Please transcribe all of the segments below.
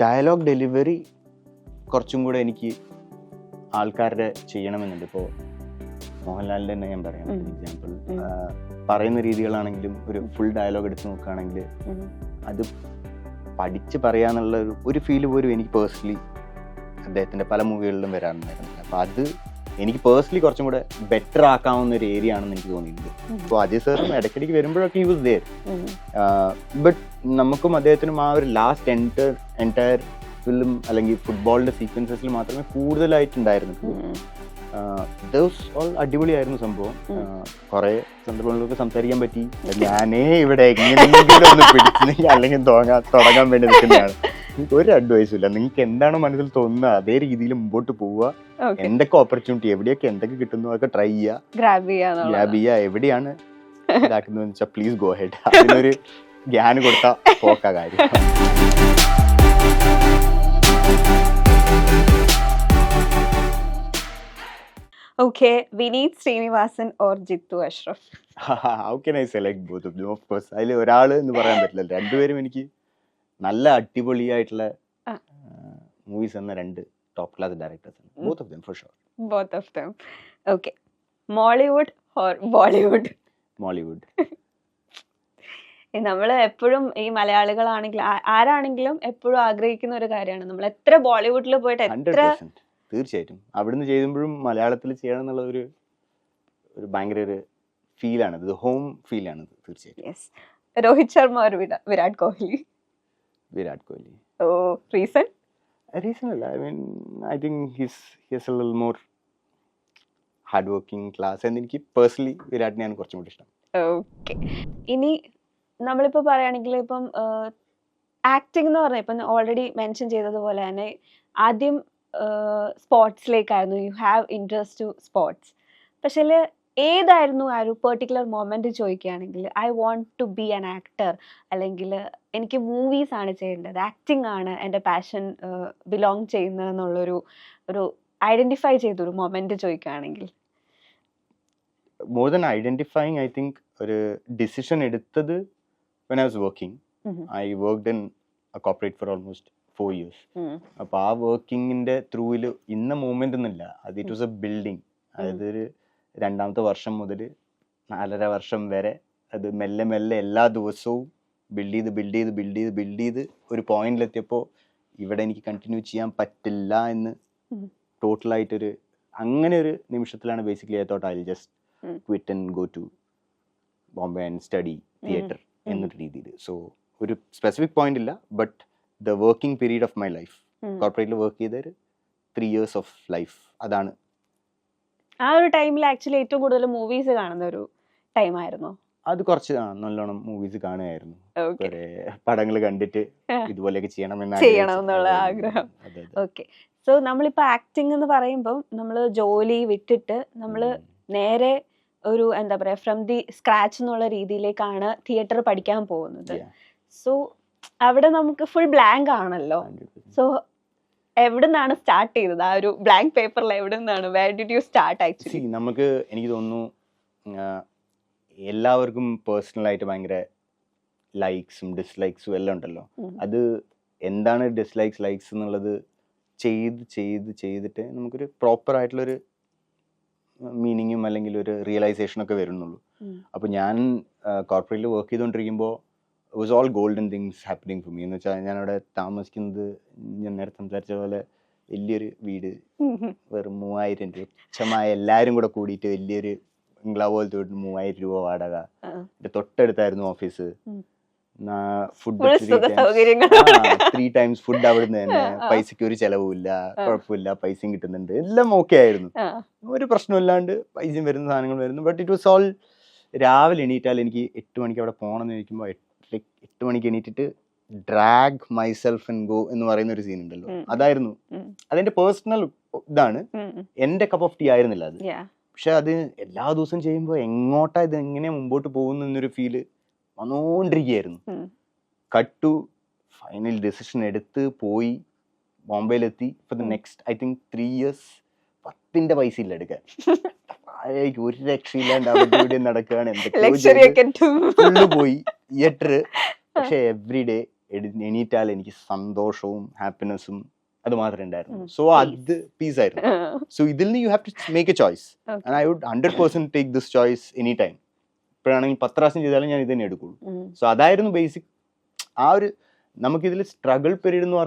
Dialogue delivery കുറച്ചും കൂടെ എനിക്ക് ആൾക്കാരുടെ ചെയ്യണമെന്നുണ്ട്. ഇപ്പോൾ മോഹൻലാലിൻ്റെ തന്നെ ഞാൻ പറയാം എക്സാമ്പിൾ, പറയുന്ന രീതികളാണെങ്കിലും ഒരു ഫുൾ ഡയലോഗ് എടുത്ത് നോക്കുകയാണെങ്കിൽ അത് പഠിച്ച് പറയാന്നുള്ള ഒരു ഫീല് പോലും എനിക്ക് പേഴ്സണലി അദ്ദേഹത്തിൻ്റെ പല മൂവികളിലും വരാറുണ്ടായിരുന്നു. അപ്പോൾ അത് എനിക്ക് പേഴ്സണലി കുറച്ചും കൂടെ ബെറ്റർ ആക്കാവുന്ന ഒരു ഏരിയ ആണെന്ന് എനിക്ക് തോന്നിയിട്ടുണ്ട്. അപ്പോൾ അജയ് സാറും ഇടയ്ക്കിടയ്ക്ക് വരുമ്പോഴൊക്കെ യൂസ് ദെയർ, ബട്ട് നമുക്കും അദ്ദേഹത്തിനും ആ ഒരു ലാസ്റ്റ് എൻറ്റയർ ഫിലിം അല്ലെങ്കിൽ ഫുട്ബോളിൻ്റെ സീക്വൻസസിൽ മാത്രമേ കൂടുതലായിട്ടുണ്ടായിരുന്നു. ദോസ് ഓൾ അടിപൊളിയായിരുന്നു സംഭവം. കുറെ സന്ദർഭങ്ങളിലൊക്കെ സംസാരിക്കാൻ പറ്റി. ഞാനേ ഇവിടെ എങ്ങനെയെങ്കിലും ഒന്ന് പിടിച്ചില്ലെങ്കിൽ അല്ലെങ്കിൽ തുടങ്ങാൻ വേണ്ടി നിൽക്കുന്നതാണ്. നിങ്ങൾക്ക് ഒരു അഡ്വൈസും ഇല്ല. നിങ്ങൾക്ക് എന്താണോ മനസ്സിൽ തോന്നുന്നത് അതേ രീതിയിൽ മുമ്പോട്ട് പോവുക. എന്തൊക്കെ ഓപ്പർച്യൂണിറ്റി എവിടെയൊക്കെ എന്തൊക്കെ കിട്ടുന്നു അതൊക്കെ ട്രൈ ചെയ്യുക, ഗ്രാബ് ചെയ്യുക. എവിടെയാണ് ഇതാക്കുന്നതെന്ന് വെച്ചാൽ പ്ലീസ് ഗോ ഹെഡ്. അതിനൊരു ഗ്യാന് കൊടുത്താൽ പോക്കാ കാര്യം. Okay, Vineet Srinivasan or Jittu Ashraf? How can I select both of them? Of course, അതിൽ ഒരാൾ എന്ന് പറയാൻ പറ്റില്ല. രണ്ടുപേരും എനിക്ക് നല്ല അടിപൊളിയായിട്ടുള്ള മൂവീസ് എന്ന രണ്ട് top class directors. Both of them for sure. Both of them. Okay. Mollywood or Bollywood? Mollywood. നമ്മൾ എപ്പോഴും ഈ മലയാളികളാണെങ്കിലും ആരാണെങ്കിലും എപ്പോഴും ആഗ്രഹിക്കുന്ന ഒരു കാര്യമാണ്, നമ്മൾ എത്ര ബോളിവുഡിൽ പോയിട്ട് എത്ര. തീർച്ചയായിട്ടും അവിടുന്ന് ചെയ്യുമ്പോഴും മലയാളത്തിൽ ചെയ്യണം എന്നുള്ള ഒരു ഭയങ്കര ഒരു ഫീലാണ്, ഇത് ഹോം ഫീലാണ് തീർച്ചയായിട്ടും. Rohit Sharma or Virat Kohli? Virat Kohli. Oh, reason അല്ല, I think he's a little more hard working class and എനിക്ക് പേഴ്സണലി വിരാട്ടിനെയാണ് കുറച്ചും കൂടി ഇഷ്ടം. ഓക്കെ, ഇനി നമ്മളിപ്പോൾ പറയുകയാണെങ്കിൽ ഇപ്പം ആക്ടിംഗ് എന്ന് പറഞ്ഞാൽ ഇപ്പം ഓൾറെഡി മെൻഷൻ ചെയ്തതുപോലെ തന്നെ ആദ്യം സ്പോർട്സിലേക്കായിരുന്നു, you have interest to sports. പക്ഷേ ഏതായിരുന്നു ആ ഒരു പെർട്ടിക്കുലർ മൊമെന്റ് ചോദിക്കുകയാണെങ്കിൽ I want to be an actor, അല്ലെങ്കിൽ എനിക്ക് മൂവീസ് ആണ് ചെയ്യേണ്ടത്, ആക്ടിങ് ആണ് എൻ്റെ പാഷൻ ബിലോങ് ചെയ്യുന്നതെന്നുള്ളൊരു ഐഡന്റിഫൈ ചെയ്തൊരു മൊമെന്റ് ചോദിക്കുകയാണെങ്കിൽ? More than identifying, I think ഒരു ഡിസിഷൻ എടുത്തത് when I was working. I worked in a corporate for almost 4 years. അപ്പോൾ ആ വർക്കിങ്ങിൻ്റെ ത്രൂവിൽ ഇന്ന മൂമെന്റ് ഒന്നുമില്ല, അത് ഇറ്റ് വാസ് എ ബിൽഡിങ്. അതായത് ഒരു 2ാമത്തെ വർഷം മുതൽ 4.5 വർഷം വരെ അത് മെല്ലെ മെല്ലെ എല്ലാ ദിവസവും ബിൽഡ് ചെയ്ത് ഒരു പോയിന്റിലെത്തിയപ്പോൾ ഇവിടെ എനിക്ക് കണ്ടിന്യൂ ചെയ്യാൻ പറ്റില്ല എന്ന് ടോട്ടലായിട്ടൊരു അങ്ങനെ ഒരു നിമിഷത്തിലാണ് basically I thought I just quit and go to Bombay and study theatre എന്നൊരു രീതിയിൽ. സോ ഒരു സ്പെസിഫിക് പോയിന്റ് ഇല്ല, but the working period of my life, കോർപ്പറേറ്റിൽ വർക്ക് ചെയ്തൊരു 3 years ഓഫ് ലൈഫ്, അതാണ്. ആ ഒരു ടൈമിൽ ആക്ച്വലി ഏറ്റവും കൂടുതൽ മൂവീസ് കാണുന്ന ഒരു ടൈമായിരുന്നു അത്. കുറച്ച് നല്ലോണം മൂവീസ് കാണുമായിരുന്നു, പടങ്ങൾ കണ്ടിട്ട് ഇതുപോലെയൊക്കെ ചെയ്യണമെന്നുള്ള ആഗ്രഹം. ഓക്കെ, സോ നമ്മളിപ്പോൾ ആക്ടിങ് എന്ന് പറയുമ്പോൾ നമ്മൾ ജോലി വിട്ടിട്ട് നമ്മൾ നേരെ ഒരു എന്താ പറയാ ഫ്രം ദി സ്ക്രാച്ച് എന്നുള്ള രീതിയിലേക്കാണ് തിയേറ്റർ പഠിക്കാൻ പോകുന്നത്. സോ അവിടെ നമുക്ക് ഫുൾ ബ്ലാങ്ക് ആണല്ലോ. സോ എവിടെ നിന്നാണ് സ്റ്റാർട്ട് ചെയ്തത് ആ ഒരു ബ്ലാങ്ക് പേപ്പറിൽ? എവിടെ നിന്നാണ്, where did you start actually? നമുക്ക് എനിക്ക് തോന്നുന്നു എല്ലാവർക്കും പേഴ്സണലായിട്ട് ഭയങ്കര ലൈക്സും ഡിസ്ലൈക്സും എല്ലാം ഉണ്ടല്ലോ. അത് എന്താണ് ഡിസ്ലൈക്സ് ലൈക്സ് എന്നുള്ളത് ചെയ്തിട്ട് നമുക്കൊരു പ്രോപ്പർ ആയിട്ടുള്ളൊരു മീനിങ്ങും അല്ലെങ്കിൽ ഒരു റിയലൈസേഷനൊക്കെ വരുന്നുള്ളൂ. അപ്പോൾ ഞാൻ കോർപ്പറേറ്റിൽ വർക്ക് ചെയ്തുകൊണ്ടിരിക്കുമ്പോൾ it was all golden things happening for me. എന്ന് വെച്ചാൽ ഞാനവിടെ താമസിക്കുന്നത് ഞാൻ നേരത്തെ സംസാരിച്ച പോലെ വലിയൊരു വീട്, വെറും 3000 രൂപ, തുച്ഛമായ എല്ലാവരും കൂടെ കൂടിയിട്ട് വലിയൊരു ബംഗ്ലാവ് പോലത്തെ വീട്ടിൽ 3000 രൂപ വാടക. എൻ്റെ തൊട്ടടുത്തായിരുന്നു ഓഫീസ്. ഫുഡ് 3 times ഫുഡ് അവിടുന്ന് തന്നെ, പൈസക്ക് ഒരു ചെലവുമില്ല, കുഴപ്പമില്ല, പൈസയും കിട്ടുന്നുണ്ട്, എല്ലാം ഓക്കെ ആയിരുന്നു, ഒരു പ്രശ്നമില്ലാണ്ട് പൈസയും വരുന്ന സാധനങ്ങൾ വരുന്നു. ബട്ട് ഇറ്റ് വാസ് ഓൾ രാവിലെ എണീറ്റാൽ എനിക്ക് 8 മണിക്ക് അവിടെ പോകണമെന്ന് ചോദിക്കുമ്പോൾ 8 മണിക്ക് എണീറ്റിട്ട് ഡ്രാഗ് മൈസെൽഫ് ആൻഡ് ഗോ എന്ന് പറയുന്ന ഒരു സീൻ ഉണ്ടല്ലോ, അതായിരുന്നു അതെന്റെ പേഴ്സണൽ ഇതാണ്. എന്റെ കപ്പ് ഓഫ് ടീ ആയിരുന്നില്ല അത്. പക്ഷെ അത് എല്ലാ ദിവസവും ചെയ്യുമ്പോൾ എങ്ങോട്ടാ ഇത് എങ്ങനെ മുമ്പോട്ട് പോകുന്നു എന്നൊരു ഫീല് വന്നുകൊണ്ടിരിക്കുകയായിരുന്നു. കട്ട് ടു ഫൈനൽ ഡിസിഷൻ എടുത്ത് പോയി ബോംബെയിലെത്തി. For the next I think 3 years 10 പൈസ ഇല്ല എടുക്കാൻ. ഒരു രക്ഷയില്ലാണ്ട് അവിടെ ഇവിടെ നടക്കുകയാണ്, എന്തൊക്കെയോ ഫുള്ള് പോയി തിയേറ്റർ. പക്ഷെ എവറി ഡേ എണീറ്റാൽ എനിക്ക് സന്തോഷവും ഹാപ്പിനെസ്സും അത് മാത്രമേ ഉണ്ടായിരുന്നു. സോ അത് പീസ് ആയിരുന്നു. സോ ഇതിൽ നിന്ന് you have to make a choice and I would 100% take this choice any time. ഇപ്പോഴാണെങ്കിൽ 10 പ്രാവശ്യം ചെയ്താലും ഞാൻ ഇത് തന്നെ എടുക്കുള്ളൂ. സോ അതായിരുന്നു ബേസിക്. ആ ഒരു നമുക്കിതിൽ സ്ട്രഗിൾ പീരീഡ് എന്ന്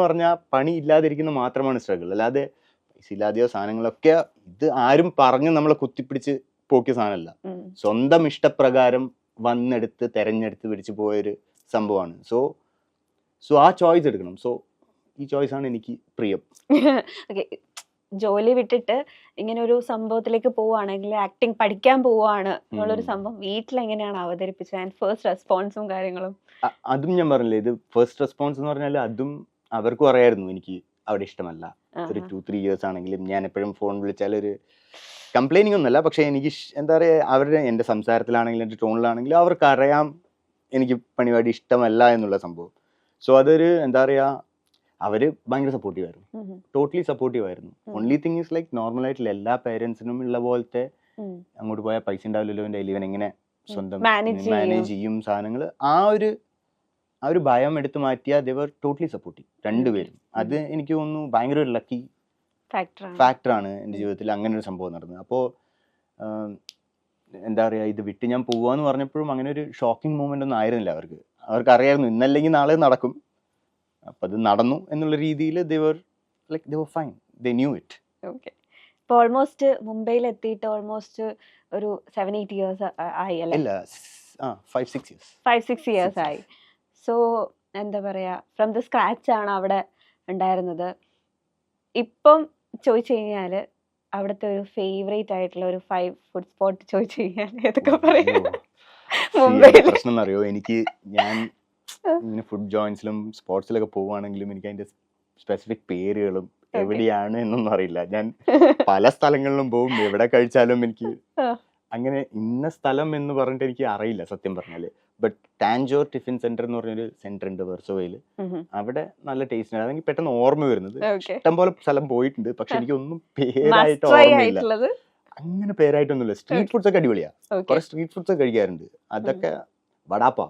പറഞ്ഞാൽ പണി ഇല്ലാതിരിക്കുന്ന മാത്രമാണ് സ്ട്രഗിൾ. അല്ലാതെ പൈസ ഇല്ലാതെയോ സാധനങ്ങളൊക്കെ ഇത് ആരും പറഞ്ഞ് നമ്മളെ കുത്തിപ്പിടിച്ച് പോക്കിയ സാധനമല്ല. സ്വന്തം ഇഷ്ടപ്രകാരം വന്നെടുത്ത് തെരഞ്ഞെടുത്ത് പിടിച്ച് പോയൊരു സംഭവമാണ്. സോ ആ ചോയ്സ് എടുക്കണം. സോ ഈ ചോയ്സ് ആണ് എനിക്ക് പ്രിയം. ജോലി വിട്ടിട്ട് ഇങ്ങനെ ഒരു സംഭവത്തിലേക്ക് പോവുകയാണെങ്കിൽ ആക്ടിങ് പഠിക്കാൻ പോവുകയാണ് എന്നുള്ളൊരു സംഭവം വീട്ടിൽ എങ്ങനെയാണ് അവതരിപ്പിച്ചത് ആൻഡ് ഫസ്റ്റ് റെസ്പോൺസും കാര്യങ്ങളും? അതും ഞാൻ പറഞ്ഞില്ലേ, ഇത് ഫസ്റ്റ് റെസ്പോൺസ് എന്ന് പറഞ്ഞാൽ അതും അവർക്കും അറിയായിരുന്നു എനിക്ക് അവിടെ ഇഷ്ടമല്ല. ഒരു 2-3 years ആണെങ്കിലും ഞാൻ എപ്പോഴും ഫോൺ വിളിച്ചാൽ ഒരു കംപ്ലൈനിങ് ഒന്നുമല്ല, പക്ഷെ എനിക്ക് എന്താ പറയുക, അവരുടെ എൻ്റെ സംസാരത്തിലാണെങ്കിലും എൻ്റെ ടോണിലാണെങ്കിലും അവർക്ക് അറിയാം എനിക്ക് പരിപാടി ഇഷ്ടമല്ല എന്നുള്ള സംഭവം. സോ അതൊരു എന്താ പറയുക, അവര് ഭയങ്കര സപ്പോർട്ടീവ് ആയിരുന്നു, ടോട്ടലി സപ്പോർട്ടീവ് ആയിരുന്നു. Only thing is like normal ആയിട്ടുള്ള എല്ലാ പേരൻസിനും ഉള്ള പോലത്തെ അങ്ങോട്ട് പോയാൽ പൈസ ഉണ്ടാവില്ലല്ലോ എൻ്റെ ഇവൻ എങ്ങനെ സ്വന്തം മാനേജ് ചെയ്യും സാധനങ്ങൾ, ആ ഒരു ഭയം എടുത്തു മാറ്റിയ ദേ വർ ടോട്ടലി സപ്പോർട്ടീവ് രണ്ടുപേരും. അത് എനിക്ക് തോന്നുന്നു ഭയങ്കര ഒരു ലക്കി ഫാക്ടറാണ് എൻ്റെ ജീവിതത്തിൽ അങ്ങനെ ഒരു സംഭവം നടന്നത്. അപ്പോൾ എന്താ പറയുക, ഇത് വിട്ട് ഞാൻ പോവാന്ന് പറഞ്ഞപ്പോഴും അങ്ങനെ ഒരു ഷോക്കിംഗ് മൂമെന്റ് ഒന്നും ആയിരുന്നില്ല അവർക്ക്. അറിയായിരുന്നു ഇന്നല്ലെങ്കിൽ നാളെ നടക്കും. അപ്പം അത് നടന്നു എന്നുള്ള രീതിയിൽ they were fine, they knew it. Okay. ഇപ്പോൾ ഓൾമോസ്റ്റ് മുംബൈയിൽ എത്തിയിട്ട് ഓൾമോസ്റ്റ് ഒരു 7-8 years ആയി അല്ലേ? ഇല്ല, 5-6 years. 5-6 years ആയി. സോ എന്താ പറയുക, ഫ്രം ദ സ്ക്രാച്ച് ആണ് അവിടെ ഉണ്ടായിരുന്നത്. ഇപ്പം ചോദിച്ചു കഴിഞ്ഞാൽ അവിടുത്തെ ഒരു ഫേവറേറ്റ് ആയിട്ടുള്ള ഒരു 5 ഫുഡ് സ്പോട്ട് ചോദിച്ചു കഴിഞ്ഞാൽ ഏതൊക്കെ പറയും? മുംബൈയിൽ പ്രശ്നം അറിയോ, എനിക്ക് ഞാൻ ഇങ്ങനെ ഫുഡ് ജോയിൻസിലും സ്പോർട്സിലൊക്കെ പോവുകയാണെങ്കിലും എനിക്ക് അതിന്റെ സ്പെസിഫിക് പേരുകളും എവിടെയാണ് എന്നൊന്നും അറിയില്ല. ഞാൻ പല സ്ഥലങ്ങളിലും പോകും, എവിടെ കഴിച്ചാലും എനിക്ക് അങ്ങനെ ഇന്ന സ്ഥലം എന്ന് പറഞ്ഞിട്ട് എനിക്ക് അറിയില്ല സത്യം പറഞ്ഞാല്. ബട്ട് ടാൻജോർ ടിഫിൻ സെന്റർ എന്ന് പറഞ്ഞൊരു സെന്റർ ഉണ്ട് വെർസോവയില്. അവിടെ നല്ല ടേസ്റ്റ് ആണ്. അതെനിക്ക് പെട്ടെന്ന് ഓർമ്മ വരുന്നത്. ഇഷ്ടം പോലെ സ്ഥലം പോയിട്ടുണ്ട്, പക്ഷെ എനിക്കൊന്നും പേരായിട്ട് ഓർമ്മയില്ല. അങ്ങനെ പേരായിട്ടൊന്നുമില്ല. സ്ട്രീറ്റ് ഫുഡ്സ് ഒക്കെ അടിപൊളിയാ, കുറെ സ്ട്രീറ്റ് ഫുഡ്സ് ഒക്കെ കഴിക്കാറുണ്ട്. അതൊക്കെ വടാപ്പാ,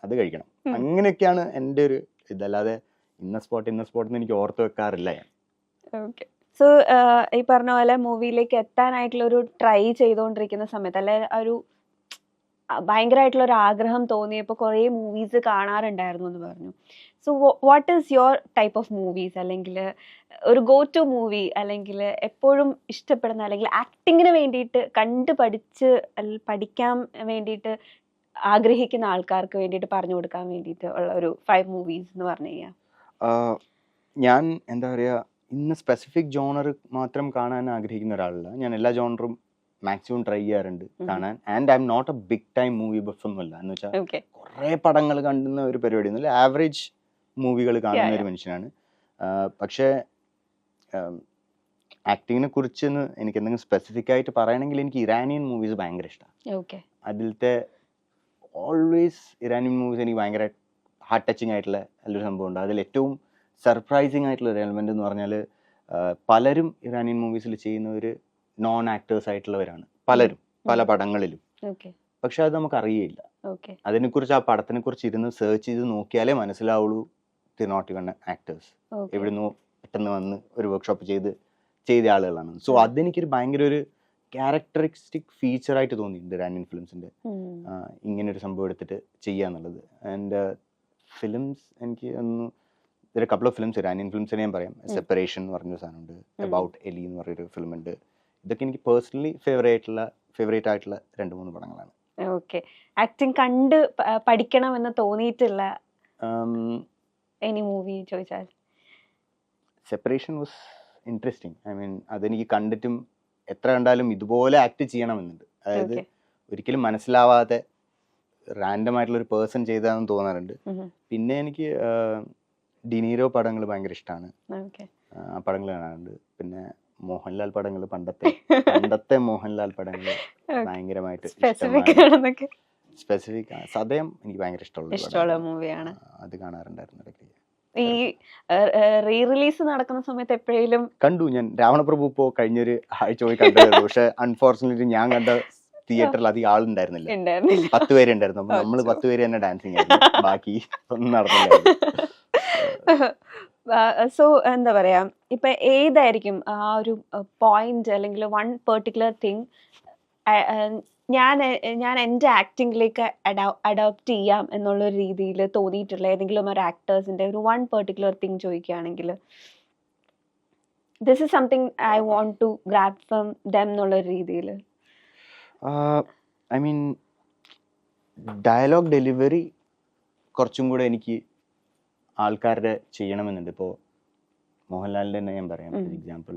അത് കഴിക്കണം. അങ്ങനെയൊക്കെയാണ് എൻ്റെ ഒരു ഇതല്ലാതെ ഇന്ന സ്പോട്ട് എന്ന് എനിക്ക് ഓർത്ത് വെക്കാറില്ല ഞാൻ. ഓക്കെ. സോ ഈ പറഞ്ഞ പോലെ മൂവിയിലേക്ക് എത്താനായിട്ടുള്ള ഒരു ട്രൈ ചെയ്തുകൊണ്ടിരിക്കുന്ന സമയത്ത് അല്ലെ ഒരു ഭയങ്കരമായിട്ടുള്ള ഒരു ആഗ്രഹം തോന്നിയപ്പോൾ കുറേ മൂവീസ് കാണാറുണ്ടായിരുന്നു എന്ന് പറഞ്ഞു. So what is your type of movies, അല്ലെങ്കിൽ ഒരു ഗോ ടു മൂവി, അല്ലെങ്കിൽ എപ്പോഴും ഇഷ്ടപ്പെടുന്ന, അല്ലെങ്കിൽ ആക്ടിങ്ങിന് വേണ്ടിയിട്ട് കണ്ട് പഠിക്കാൻ വേണ്ടിയിട്ട് ആഗ്രഹിക്കുന്ന ആൾക്കാർക്ക് വേണ്ടിയിട്ട് പറഞ്ഞു കൊടുക്കാൻ വേണ്ടിയിട്ട് ഉള്ള ഒരു 5 മൂവീസ് എന്ന് പറഞ്ഞു കഴിഞ്ഞാൽ? ഞാൻ എന്താ പറയുക, ഇന്ന് സ്പെസിഫിക് ജോണർ മാത്രം കാണാൻ ആഗ്രഹിക്കുന്ന ഒരാളല്ല. ഞാൻ എല്ലാ ജോണറും മാക്സിമം ട്രൈ ചെയ്യാറുണ്ട് കാണാൻ. And I am not a big time movie buff ഒന്നുമല്ല. എന്ന് വെച്ചാൽ കുറേ പടങ്ങൾ കണ്ടുന്ന ഒരു പരിപാടി ഒന്നുമില്ല. ആവറേജ് മൂവികൾ കാണുന്ന ഒരു മനുഷ്യനാണ്. പക്ഷേ ആക്ടിങ്ങിനെ കുറിച്ച് എനിക്ക് എന്തെങ്കിലും സ്പെസിഫിക് ആയിട്ട് പറയണമെങ്കിൽ എനിക്ക് ഇറാനിയൻ മൂവീസ് ഭയങ്കര ഇഷ്ടമാണ്. അതിലത്തെ ഓൾവേസ് ഇറാനിയൻ മൂവീസ് എനിക്ക് ഭയങ്കര ഹാർട്ട് ടച്ചിങ് ആയിട്ടുള്ള നല്ലൊരു സംഭവമുണ്ട്. അതിൽ ഏറ്റവും സർപ്രൈസിങ് ആയിട്ടുള്ള ഒരു എലമെന്റ് എന്ന് പറഞ്ഞാൽ പലരും ഇറാനിയൻ മൂവീസിൽ ചെയ്യുന്നവർ നോൺ ആക്ടേഴ്സ് ആയിട്ടുള്ളവരാണ്, പലരും പല പടങ്ങളിലും. പക്ഷെ അത് നമുക്ക് അറിയില്ല. അതിനെക്കുറിച്ച് ആ പടത്തിനെ കുറിച്ച് ഇരുന്ന് സെർച്ച് ചെയ്ത് നോക്കിയാലേ മനസ്സിലാവുള്ളൂ ദി നോട്ട് ഇവൺ ആക്ടേഴ്സ്. എവിടുന്ന് പെട്ടെന്ന് വന്ന് ഒരു വർക്ക്ഷോപ്പ് ചെയ്ത ആളുകളാണ്. സോ അതെനിക്കൊരു ഭയങ്കര ഒരു ക്യാരക്ടറിസ്റ്റിക് ഫീച്ചറായിട്ട് തോന്നിയിട്ടുണ്ട് ഇറാനിയൻ ഫിലിംസിന്റെ, ഇങ്ങനെ ഒരു സംഭവം എടുത്തിട്ട് ചെയ്യാന്നുള്ളത്. ആൻഡ് ഫിലിംസ് എനിക്ക് ഒന്ന് ഒരു കപ്പിൾ ഓഫ് ഫിലിംസ് ഇറാനിയൻ ഫിലിംസിനെ ഞാൻ പറയാം. സെപ്പറേഷൻ എന്ന് പറഞ്ഞൊരു സാധനമുണ്ട്, അബൌട്ട് എലി എന്ന് പറഞ്ഞൊരു ഫിലിം ഉണ്ട്. ഇതൊക്കെ എനിക്ക് പേഴ്സണലി ഫേവറേറ്റ് ആയിട്ടുള്ള 2-3 പടങ്ങളാണ്. ഓക്കെ. ആക്ടിങ് കണ്ട് പഠിക്കണമെന്ന് തോന്നിയിട്ടുള്ള എനി മൂവി ചോദിച്ചാൽ? Separation was interesting. I mean അതെനിക്ക് കണ്ടിട്ടും എത്ര കണ്ടാലും ഇതുപോലെ ആക്ട് ചെയ്യണമെന്നുണ്ട്. അതായത് ഒരിക്കലും മനസ്സിലാവാതെ റാൻഡം ആയിട്ടുള്ള ഒരു പേഴ്സൺ ചെയ്താന്ന് തോന്നാറുണ്ട്. പിന്നെ എനിക്ക് ഡിനീരോ പടങ്ങൾ ഭയങ്കര ഇഷ്ടമാണ്. ആ പടങ്ങൾ കാണാറുണ്ട്. പിന്നെ മോഹൻലാൽ പടങ്ങൾ, പണ്ടത്തെ മോഹൻലാൽ പടങ്ങൾ ഭയങ്കരമായിട്ട് സ്പെസിഫിക്. സദയം എനിക്ക് ഭയങ്കര ഇഷ്ടമുള്ള മൂവിയാണ്. അത് കാണാറുണ്ടായിരുന്നു ഇടയ്ക്ക്. ഈ റീ റിലീസ് നടക്കുന്ന സമയത്ത് എപ്പോഴേലും കണ്ടു ഞാൻ. രാവണപ്രഭു ഇപ്പോ കഴിഞ്ഞൊരു ആഴ്ച പോയി കണ്ടു. പക്ഷെ അൺഫോർച്ചുനേറ്റ്ലി ഞാൻ കണ്ട തിയേറ്ററിൽ അധികം ആളുണ്ടായിരുന്നില്ല, ഉണ്ടായിരുന്നില്ല. 10 പേരുണ്ടായിരുന്നു. അപ്പൊ നമ്മള് 10 പേര് തന്നെ ഡാൻസിങ് ആയിരുന്നു, ബാക്കി ഒന്നും നടന്നില്ല. സോ എന്താ പറയാ, ഇപ്പൊ ഏതായിരിക്കും ആ ഒരു പോയിന്റ് അല്ലെങ്കിൽ വൺ പെർട്ടിക്കുലർ തിങ് ഞാൻ എൻ്റെ ആക്ടിങ്ങിലേക്ക് അഡോപ്റ്റ് ചെയ്യാം എന്നുള്ള രീതിയിൽ തോന്നിയിട്ടുള്ള ഏതെങ്കിലും ഒരു ആക്ടേഴ്സിന്റെ ഒരു വൺ പെർട്ടിക്കുലർ തിങ് ചോദിക്കുകയാണെങ്കിൽ this is something I want to grab from them എന്നുള്ള രീതിയിൽ? ഐ മീൻ ഡയലോഗ് ഡെലിവറി കുറച്ചും കൂടെ എനിക്ക് ആൾക്കാരുടെ ചെയ്യണമെന്നുണ്ട്. ഇപ്പോൾ മോഹൻലാലിൻ്റെ തന്നെ ഞാൻ പറയാം, ഫോർ എക്സാമ്പിൾ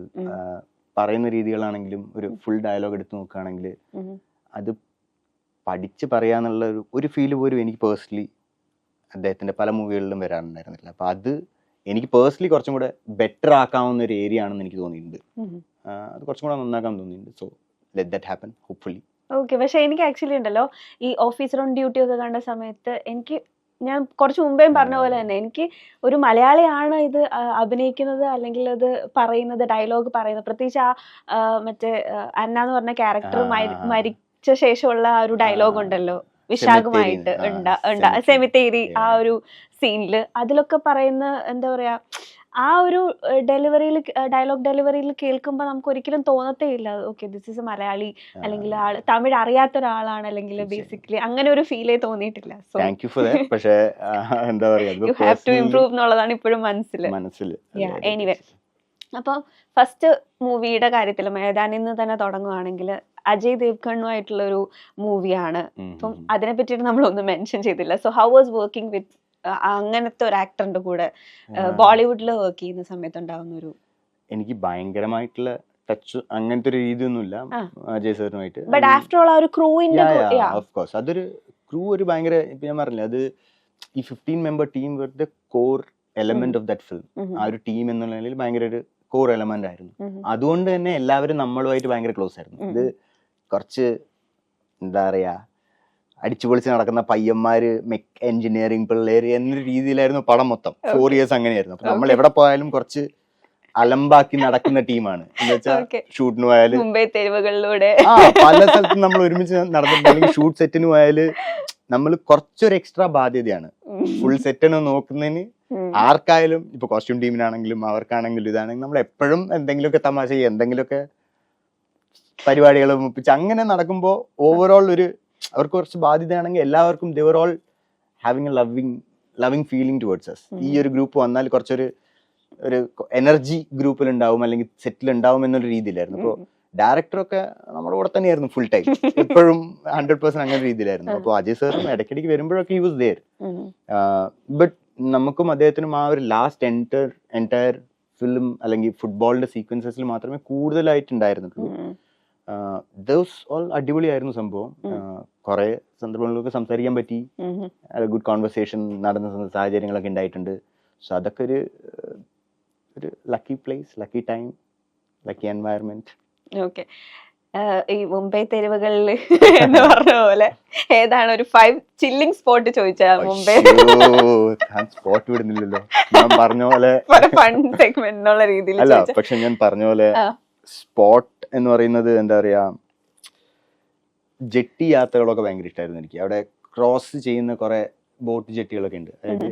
പറയുന്ന രീതികളാണെങ്കിലും ഒരു ഫുൾ ഡയലോഗ് എടുത്ത് നോക്കുകയാണെങ്കിൽ അത് പഠിച്ച് പറയാന്നുള്ള ഒരു ഫീല് പോലും എനിക്ക് പേഴ്സണലി അദ്ദേഹത്തിൻ്റെ പല മൂവികളിലും വരാറുണ്ടായിരുന്നില്ല. അപ്പം അത് എനിക്ക് പേഴ്സണലി കുറച്ചും കൂടെ ബെറ്റർ ആക്കാവുന്ന ഒരു ഏരിയ ആണെന്ന് എനിക്ക് തോന്നിയിട്ടുണ്ട്. അത് കുറച്ചും കൂടെ നന്നാക്കാൻ തോന്നിയിട്ടുണ്ട്. So let that happen hopefully. Okay. പക്ഷെ എനിക്ക് ആക്ച്വലി ഉണ്ടല്ലോ ഈ ഓഫീസർ ഓൺ ഡ്യൂട്ടി ഒക്കെ കണ്ട സമയത്ത് ഞാൻ കുറച്ച് മുമ്പേയും പറഞ്ഞ പോലെ തന്നെ എനിക്ക് ഒരു മലയാളിയാണ് ഇത് അഭിനയിക്കുന്നത് അല്ലെങ്കിൽ അത് പറയുന്നത്, ഡയലോഗ് പറയുന്നത്, പ്രത്യേകിച്ച് ആ മറ്റേ അന്ന എന്ന് പറഞ്ഞ ക്യാരക്ടർ മരിച്ച ശേഷമുള്ള ആ ഒരു ഡയലോഗ് ഉണ്ടല്ലോ വിശാഖമായിട്ട് സെമിത്തേരി, ആ ഒരു സീനില് അതിലൊക്കെ പറയുന്ന എന്താ പറയാ, ആ ഒരു ഡയലോഗ് ഡെലിവറിയിൽ കേൾക്കുമ്പോൾ നമുക്ക് ഒരിക്കലും തോന്നത്തേ ഇല്ല okay this is A Malayali അല്ലെങ്കിൽ തമിഴ് അറിയാത്ത ഒരാളാണ് അല്ലെങ്കിൽ ബേസിക്കലി അങ്ങനെ ഒരു ഫീലേ തോന്നിയിട്ടില്ല. So thank you for that. പക്ഷേ എന്താ പറയാ, യു ഹാവ് ടു ഇംപ്രൂവ് എന്നുള്ളതാണ് ഇപ്പോഴും മനസ്സിൽ. എനിവേ, അപ്പോൾ ഫസ്റ്റ് മൂവിയുടെ കാര്യത്തിൽ മേദാനിൽ നിന്ന് തന്നെ തുടങ്ങുകയാണെങ്കിൽ അജയ് ദേവ്ഗണുമായിട്ടുള്ള ഒരു മൂവിയാണ്. അപ്പം അതിനെ പറ്റിയിട്ട് നമ്മളൊന്നും മെൻഷൻ ചെയ്തില്ല. So how was working with അങ്ങനത്തെ ഒരു ആക്ടറിന്റെ കൂടെ ബോളിവുഡിൽ വർക്ക് ചെയ്യുന്ന സമയത്ത് ഉണ്ടാവുന്ന ഒരു? എനിക്ക് ഭയങ്കരമായിട്ടുള്ള ടച്ച് അങ്ങനത്തെ ഒരു രീതിയൊന്നുമില്ല അജയ് സാറിനുമായിട്ട്. ബട്ട് ആഫ്റ്റർ ഓൾ ആ ഒരു ക്രൂവിന്റെ ഓഫ് കോഴ്സ് അതൊരു ക്രൂ ഒരു ഭയങ്കര, ഇപ്പൊ ഞാൻ പറഞ്ഞില്ല, അത് ഈ 15 member team were the core element of that film. ആ ഒരു ടീം എന്നുള്ള നിലയിൽ ഭയങ്കര ഒരു കോർ എലമെന്റ് ആയിരുന്നു. അതുകൊണ്ട് തന്നെ എല്ലാവരും നമ്മളുമായിട്ട് ഭയങ്കര ക്ലോസ് ആയിരുന്നു. ഇത് കുറച്ച് എന്താ പറയാ അടിച്ചുപൊളിച്ച് നടക്കുന്ന പയ്യന്മാര്, എഞ്ചിനീയറിംഗ് പിള്ളേര് എന്നൊരു രീതിയിലായിരുന്നു പടം മൊത്തം. 4 years അങ്ങനെയായിരുന്നു. അപ്പൊ നമ്മൾ എവിടെ പോയാലും കുറച്ച് അലമ്പാക്കി നടക്കുന്ന ടീമാണ്. എന്ന് വെച്ചാൽ ഷൂട്ടിന് പോയാലും മുംബൈ തെരുവുകളിലൂടെ പല സ്ഥലത്തും നമ്മൾ ഒരുമിച്ച് നടന്നിട്ടുണ്ട്. അല്ലെങ്കിൽ ഷൂട്ട് സെറ്റിന് പോയാല് നമ്മൾ കുറച്ചൊരു എക്സ്ട്രാ ബാധ്യതയാണ് ഫുൾ സെറ്റിന് നോക്കുന്നതിന്. ആർക്കായാലും ഇപ്പൊ കോസ്റ്റ്യൂം ടീമിനാണെങ്കിലും അവർക്കാണെങ്കിലും ഇതാണെങ്കിലും നമ്മൾ എപ്പോഴും എന്തെങ്കിലുമൊക്കെ തമാശ എന്തെങ്കിലുമൊക്കെ പരിപാടികൾ മുപ്പിച്ച് അങ്ങനെ നടക്കുമ്പോൾ ഓവറോൾ ഒരു അവർക്ക് കുറച്ച് ബാധ്യതയാണെങ്കിൽ എല്ലാവർക്കും they were all having a loving feeling towards us. ഈ ഒരു ഗ്രൂപ്പ് വന്നാൽ കുറച്ചൊരു എനർജി ഗ്രൂപ്പിൽ ഉണ്ടാവും അല്ലെങ്കിൽ സെറ്റിൽ ഉണ്ടാവും എന്നൊരു രീതിയിലായിരുന്നു. അപ്പോൾ ഡയറക്ടറൊക്കെ നമ്മുടെ കൂടെ തന്നെയായിരുന്നു ഫുൾ ടൈം, എപ്പോഴും 100% അങ്ങനെ രീതിയിലായിരുന്നു. അപ്പോൾ അജയ് സാറും ഇടയ്ക്കിടയ്ക്ക് വരുമ്പോഴൊക്കെ ഹി വാസ് ദേർ. ബട്ട് നമുക്കും അദ്ദേഹത്തിനും ആ ഒരു ലാസ്റ്റ് എൻറ്റയർ ഫിലിം അല്ലെങ്കിൽ ഫുട്ബോളിന്റെ സീക്വൻസസിൽ മാത്രമേ കൂടുതലായിട്ടുണ്ടായിരുന്നുള്ളൂ. ദോസ് ഓൾ അടിപൊളിയായിരുന്നു സംഭവം. കുറെ സന്ദർഭങ്ങളിലൊക്കെ സംസാരിക്കാൻ പറ്റി, ഗുഡ് കോൺവെർസേഷൻ നടന്ന സാഹചര്യങ്ങളൊക്കെ ഉണ്ടായിട്ടുണ്ട്. സോ അതൊക്കെ ഒരു lucky place, lucky time, lucky environment. Okay. ഈ മുംബൈ തെരുവുകളിൽ എന്ന് പറഞ്ഞ പോലെ ഏതാണ് ഒരു 5 ചില്ലിംഗ് സ്പോട്ട് ചോദിച്ചാൽ മുംബൈ സ്പോട്ട് വിടുന്നില്ലല്ലോ ഞാൻ പറഞ്ഞ പോലെ ഫൺ സെഗ്മെന്റ് എന്നുള്ള രീതിയിൽ അല്ല. പക്ഷെ ഞാൻ പറഞ്ഞ പോലെ സ്പോട്ട് എന്ന് പറയുന്നത് എന്താ പറയാ, ജെട്ടി യാത്രകളൊക്കെ ഭയങ്കര ഇഷ്ടമായിരുന്നു എനിക്ക്. അവിടെ ക്രോസ് ചെയ്യുന്ന കുറെ ബോട്ട് ജെട്ടികളൊക്കെ ഉണ്ട്. അതായത്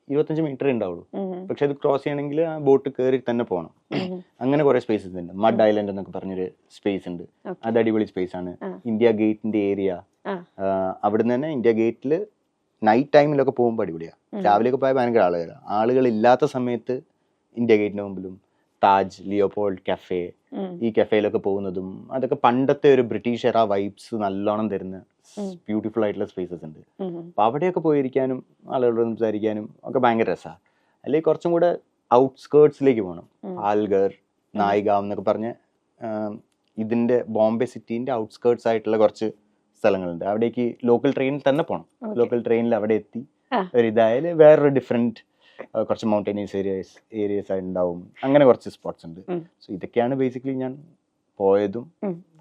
25 മീറ്റർ ഉണ്ടാവുള്ളൂ. പക്ഷെ അത് ക്രോസ് ചെയ്യണമെങ്കിൽ ആ ബോട്ട് കയറി തന്നെ പോകണം. അങ്ങനെ കുറെ സ്പേസസ് ഉണ്ട്. മഡ് ഐലൻഡ് എന്നൊക്കെ പറഞ്ഞൊരു സ്പേസ് ഉണ്ട്. അത് അടിപൊളി സ്പേസ് ആണ്. ഇന്ത്യ ഗേറ്റിന്റെ ഏരിയ, അവിടുന്ന് തന്നെ ഇന്ത്യ ഗേറ്റിൽ നൈറ്റ് ടൈമിലൊക്കെ പോകുമ്പോൾ അടിപൊളിയാണ്. രാവിലെയൊക്കെ പോയാൽ ഭയങ്കര ആളുകൾ ഇല്ലാത്ത സമയത്ത് ഇന്ത്യ ഗേറ്റിന് മുമ്പിലും താജ്, ലിയോപോൾഡ് കഫേ, ഈ കഫേയിലൊക്കെ പോകുന്നതും അതൊക്കെ പണ്ടത്തെ ഒരു ബ്രിട്ടീഷ് എറ വൈബ്സ് നല്ലോണം തരുന്ന ബ്യൂട്ടിഫുൾ ആയിട്ടുള്ള സ്പേസസ് ഉണ്ട്. അപ്പൊ അവിടെയൊക്കെ പോയിരിക്കാനും ആളുകളോട് സംസാരിക്കാനും ഒക്കെ ഭയങ്കര രസമാണ്. അല്ലെങ്കിൽ കുറച്ചും കൂടെ ഔട്ട്സ്കേർട്സിലേക്ക് പോകണം. ആൽഗർ, നായിഗാം എന്നൊക്കെ പറഞ്ഞ് ഇതിന്റെ ബോംബെ സിറ്റീന്റെ ഔട്ട്സ്കേർട്സ് ആയിട്ടുള്ള കുറച്ച് സ്ഥലങ്ങളുണ്ട്. അവിടേക്ക് ലോക്കൽ ട്രെയിനിൽ തന്നെ പോകണം. ലോക്കൽ ട്രെയിനിൽ അവിടെ എത്തി ഒരു ഇതായാലും വേറൊരു ഡിഫറെന്റ് കുറച്ച് മൗണ്ടൈനീസ് ഏരിയസ് ഉണ്ടാവും. അങ്ങനെ കുറച്ച് സ്പോട്ട്സ് ഉണ്ട്. സോ ഇതൊക്കെയാണ് ബേസിക്കലി ഞാൻ പോയതും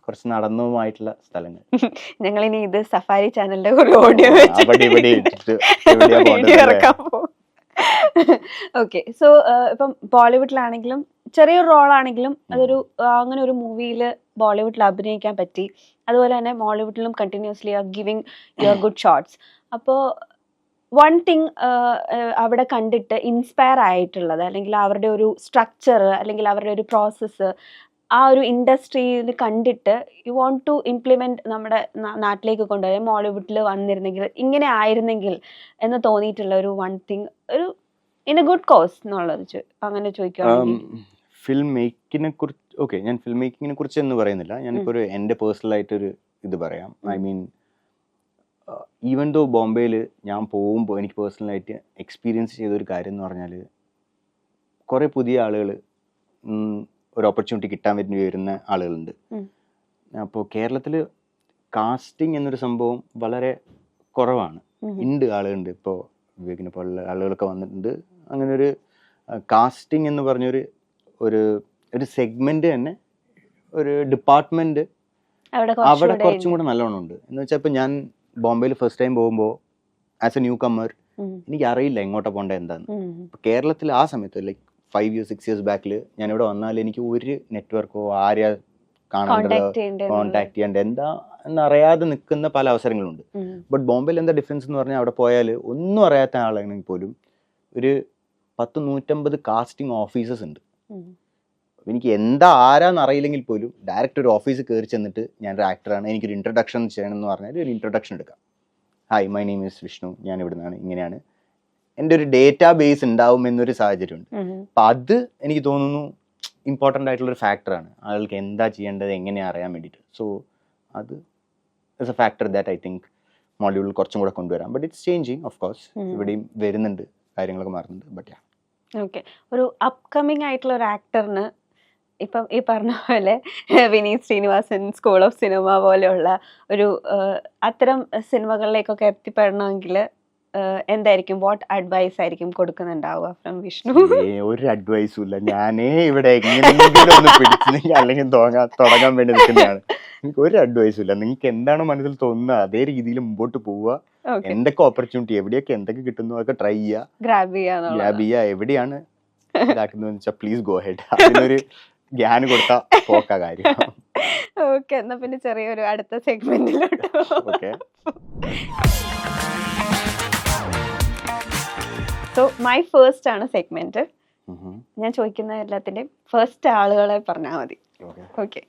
കുറച്ച് നടന്നതുമായിട്ടുള്ള സ്ഥലങ്ങൾ. ഞങ്ങൾ ഇനി ഇത് സഫാരി ചാനലിന്റെ ഒരു ഓഡിയോ ഓക്കെ. സോ ഇപ്പം ബോളിവുഡിലാണെങ്കിലും ചെറിയൊരു റോളാണെങ്കിലും അതൊരു അങ്ങനെ ഒരു മൂവിയിൽ ബോളിവുഡിൽ അഭിനയിക്കാൻ പറ്റി. അതുപോലെ തന്നെ മോളിവുഡിലും continuously are giving your good shots. അപ്പോൾ വൺ തിങ് അവിടെ കണ്ടിട്ട് ഇൻസ്പയർ ആയിട്ടുള്ളത്, അല്ലെങ്കിൽ അവരുടെ ഒരു സ്ട്രക്ചർ, അല്ലെങ്കിൽ അവരുടെ ഒരു പ്രോസസ്സ്, ആ ഒരു ഇൻഡസ്ട്രിയിൽ കണ്ടിട്ട് യു വോണ്ട് ടു ഇംപ്ലിമെന്റ് നമ്മുടെ നാട്ടിലേക്ക് കൊണ്ടുവരാൻ, മോളിവുഡിൽ വന്നിരുന്നെങ്കിൽ ഇങ്ങനെ ആയിരുന്നെങ്കിൽ എന്ന് തോന്നിയിട്ടുള്ള ഒരു വൺ തിങ്, ഒരു ഇൻ എ ഗുഡ് കോസ് എന്നുള്ളത് അങ്ങനെ ചോദിക്കുകയാണെങ്കിൽ. ഫിലിം മേക്കിങ്ങിനെ കുറിച്ച് ഞാൻ ഫിലിം മേക്കിങ്ങിനെ കുറിച്ച് എന്ന് പറയുന്നില്ല, ഞാനിപ്പോൾ ഒരു എൻ്റെ പേഴ്സണലായിട്ടൊരു ഇത് പറയാം. ഐ മീൻ ഈവൻ ദോ ബോംബെയിൽ ഞാൻ പോകുമ്പോൾ എനിക്ക് പേഴ്സണലായിട്ട് എക്സ്പീരിയൻസ് ചെയ്തൊരു കാര്യം എന്ന് പറഞ്ഞാൽ, കുറേ പുതിയ ആളുകൾ ഒരു ഓപ്പർച്യൂണിറ്റി കിട്ടാൻ വേണ്ടി വരുന്ന ആളുകളുണ്ട്. അപ്പോൾ കേരളത്തിൽ കാസ്റ്റിംഗ് എന്നൊരു സംഭവം വളരെ കുറവാണ്. ഉണ്ട്, ആളുകളുണ്ട്. ഇപ്പോൾ വിവേകിനെ പോലുള്ള ആളുകളൊക്കെ വന്നിട്ടുണ്ട്. അങ്ങനെ ഒരു കാസ്റ്റിംഗ് എന്ന് പറഞ്ഞൊരു ഒരു ഒരു സെഗ്മെന്റ് തന്നെ, ഒരു ഡിപ്പാർട്ട്മെന്റ് അവിടെ കുറച്ചും കൂടെ നല്ലോണം ഉണ്ട്. എന്ന് വെച്ചാൽ ഇപ്പം ഞാൻ ബോംബെയിൽ ഫസ്റ്റ് ടൈം പോകുമ്പോൾ ആസ് എ ന്യൂ കമ്മർ എനിക്ക് അറിയില്ല എങ്ങോട്ടാ പോകേണ്ടത് എന്താന്ന്. കേരളത്തിൽ ആ സമയത്ത് ലൈക്ക് 5 years 6 years ബാക്കിൽ ഞാൻ ഇവിടെ വന്നാൽ എനിക്ക് ഒരു നെറ്റ്വർക്കോ ആരെയാ കാണാണ്ടോ കോണ്ടാക്ട് ചെയ്യേണ്ട എന്താ എന്നറിയാതെ നിൽക്കുന്ന പല അവസരങ്ങളുണ്ട്. ബട്ട് ബോംബെയിൽ എന്താ ഡിഫറൻസ് എന്ന് പറഞ്ഞാൽ, അവിടെ പോയാൽ ഒന്നും അറിയാത്ത ആളാണെങ്കിൽ പോലും ഒരു 150 കാസ്റ്റിംഗ് ഓഫീസേഴ്സ് ഉണ്ട്. എനിക്ക് എന്താ ആരാന്ന് അറിയില്ലെങ്കിൽ പോലും ഡയറക്റ്റ് ഒരു ഓഫീസിൽ കയറി ചെന്നിട്ട് ഞാനൊരു ആക്ടറാണ്, എനിക്കൊരു ഇൻട്രൊഡക്ഷൻ ചെയ്യണം എന്ന് പറഞ്ഞാൽ ഒരു ഇൻട്രൊഡക്ഷൻ എടുക്കാം. Hi, my name is Vishnu, ഞാൻ ഇവിടെ നിന്നാണ്, ഇങ്ങനെയാണ്. എൻ്റെ ഒരു ഡേറ്റാ ബേസ് ഉണ്ടാവും എന്നൊരു സാഹചര്യമുണ്ട്. അപ്പം അത് എനിക്ക് തോന്നുന്നു ഇമ്പോർട്ടൻ്റ് ആയിട്ടുള്ളൊരു ഫാക്ടറാണ്, ആൾക്ക് എന്താ ചെയ്യേണ്ടത് എങ്ങനെ അറിയാൻ വേണ്ടിയിട്ട്. സോ അത് is a factor that I think മോളിവുഡിൽ കുറച്ചും കൂടെ കൊണ്ടുവരാം. But it's changing of course, ഇവിടെയും വരുന്നുണ്ട്, കാര്യങ്ങളൊക്കെ മാറുന്നുണ്ട്. But yeah, okay. ഒരു അപ്കമിങ് ആയിട്ടുള്ള ഒരു ആക്ടറിന് ഇപ്പം ഈ പറഞ്ഞ പോലെ Vineeth Sreenivasan, school of cinema പോലെയുള്ള ഒരു അത്തരം സിനിമകളിലേക്കൊക്കെ എത്തിപ്പെടണമെങ്കിൽ എന്തായിരിക്കും, വാട്ട് അഡ്വൈസ് ആയിരിക്കും കൊടുക്കുന്നുണ്ടാവുക ഫ്രം വിഷ്ണു? ഒരു അഡ്വൈസും ഇല്ല. ഞാനേ ഇവിടെ എങ്ങനെയെങ്കിലും ഒന്ന് പിടിച്ചില്ലെങ്കിൽ അല്ലെങ്കിൽ തുടങ്ങാൻ വേണ്ടി നിൽക്കുന്നതാണ്. എനിക്ക് ഒരു അഡ്വൈസും ഇല്ല. നിങ്ങൾക്ക് എന്താണോ മനസ്സിൽ തോന്നുന്നത് അതേ രീതിയിൽ മുമ്പോട്ട് പോവുക. എന്തൊക്കെ ഓപ്പർച്യൂണിറ്റി, എവിടെയൊക്കെ എന്തൊക്കെ കിട്ടുന്നു അതൊക്കെ ട്രൈ ചെയ്യുക, ഗ്രാബ് ചെയ്യുക. എവിടെയാണ് ഇതാക്കുന്നതെന്ന് വെച്ചാൽ പ്ലീസ് ഗോ ഹെഡ്. അതിനൊരു ഗ്യാൻ കൊടുത്താൽ പോക്കാ കാര്യം. ഓക്കെ, എന്നാ പിന്നെ ചെറിയൊരു അടുത്ത സെഗ്മെന്റിലോട്ട്. ഓക്കെ, സോ മൈ ഫസ്റ്റ് ആണ് സെഗ്മെന്റ്. ഞാൻ ചോദിക്കുന്ന എല്ലാത്തിന്റെയും ഫസ്റ്റ് ആളുകളെ പറഞ്ഞാൽ മതി. Okay,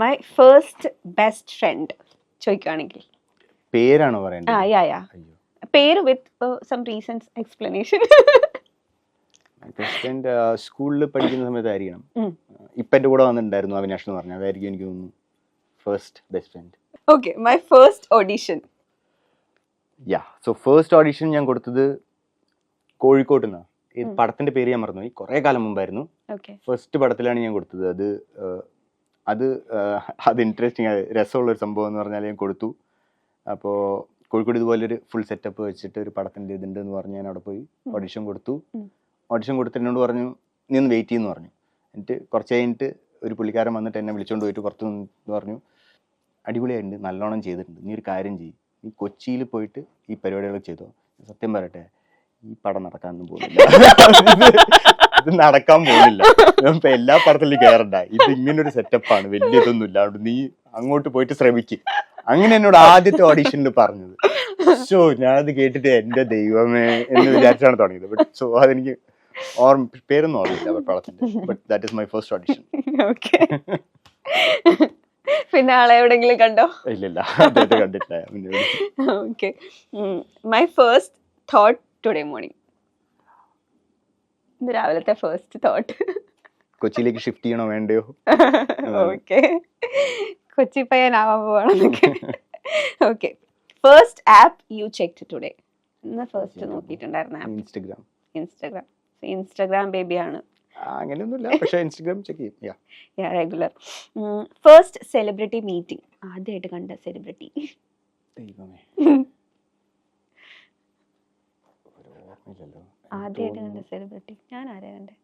my first best friend ചോദിക്കുകയാണെങ്കിൽ പേരാണോ പറയേണ്ടത്? യാ പേര് വിത്ത് സം റീസൺസ് എക്സ്പ്ലനേഷൻ. സ്കൂളിൽ പഠിക്കുന്ന സമയത്തായിരിക്കണം. ഇപ്പൊ എന്റെ കൂടെ വന്നിട്ടുണ്ടായിരുന്നു അവിനാഷ് എന്ന് പറഞ്ഞാൽ, അതായിരിക്കും എനിക്ക് തോന്നുന്നു first best friend. Okay, my first audition. Yeah, so first audition ഞാൻ കൊടുത്തത് കോഴിക്കോട്ട് നിന്നാണ്. ഈ പടത്തിന്റെ പേര് ഞാൻ മറന്നു, കുറെ കാലം മുമ്പായിരുന്നു. ഫസ്റ്റ് പടത്തിലാണ് ഞാൻ കൊടുത്തത്. അത് ഇൻട്രസ്റ്റിംഗ്, രസമുള്ളൊരു സംഭവം എന്ന് പറഞ്ഞാൽ ഞാൻ കൊടുത്തു. അപ്പോൾ കോഴിക്കോട് ഇതുപോലൊരു ഫുൾ സെറ്റപ്പ് വെച്ചിട്ട് ഒരു പടത്തിന്റെ ഇതുണ്ട് എന്ന് പറഞ്ഞ് ഞാൻ അവിടെ പോയി ഓഡിഷൻ കൊടുത്തു. ഓഡിഷൻ കൊടുത്തിട്ട് എന്നോട് പറഞ്ഞു നീ ഒന്ന് വെയിറ്റ് ചെയ്യുന്നു പറഞ്ഞു. എന്നിട്ട് കുറച്ച് കഴിഞ്ഞിട്ട് ഒരു പുള്ളിക്കാരൻ വന്നിട്ട് എന്നെ വിളിച്ചുകൊണ്ട് പോയിട്ട് പുറത്ത് നിന്ന് പറഞ്ഞു, അടിപൊളിയായിട്ടുണ്ട്, നല്ലോണം ചെയ്തിട്ടുണ്ട്, നീ ഒരു കാര്യം ചെയ്യും, നീ കൊച്ചിയിൽ പോയിട്ട് ഈ പരിപാടികളൊക്കെ ചെയ്തോ. സത്യം പറയട്ടെ, ഈ പടം നടക്കാനൊന്നും പോകുന്നില്ല, ഇത് നടക്കാൻ പോകുന്നില്ല, ഇപ്പൊ എല്ലാ പടത്തിലും കയറണ്ട, ഇത് ഇങ്ങനൊരു സെറ്റപ്പാണ്, വലിയ ഇതൊന്നും ഇല്ല, അവിടെ നീ അങ്ങോട്ട് പോയിട്ട് ശ്രമിക്കും. അങ്ങനെ എന്നോട് ആദ്യത്തെ ഓഡീഷനിൽ പറഞ്ഞത്. സോ ഞാനത് കേട്ടിട്ട് എന്റെ ദൈവമേ എന്ന് വിചാരിച്ചാണ് തുടങ്ങിയത്. ബട്ട് സോ അതെനിക്ക് പേരൊന്നും ഓർമ്മയില്ല പടത്തിന്റെ. But that is my first audition. പിന്നെ ആളെ എവിടെങ്കിലും കണ്ടോ? ഇല്ലില്ല, അദ്ദേഹത്തെ കണ്ടിട്ടില്ല. Okay, my first thought today morning. ഇന്ന് രാവിലത്തെ ഫസ്റ്റ് തോട്ട്, കൊച്ചിയിലേക്ക് ഷിഫ്റ്റ് ചെയ്യണോ വേണ്ടയോ? ഓക്കെ, കൊച്ചി പയ്യനാവാൻ പോവാണെന്നൊക്കെ. Okay, first app you checked today. ഇന്ന് ഫസ്റ്റ് നോക്കിയിട്ടുണ്ടായിരുന്ന ആപ്പ് ഇൻസ്റ്റാഗ്രാം ബേബിയാണ്. അങ്ങനെയൊന്നുമില്ല, പക്ഷേ ഇൻസ്റ്റാഗ്രാം ചെക്ക് ചെയ്യും. റെഗുലർ. ഫസ്റ്റ് സെലിബ്രിറ്റി മീറ്റിംഗ്, ആദ്യമായിട്ട് കണ്ട സെലിബ്രിറ്റി? ആദ്യമായിട്ട് കണ്ട സെലിബ്രിറ്റി ഞാൻ ആരെയാ കണ്ടേ?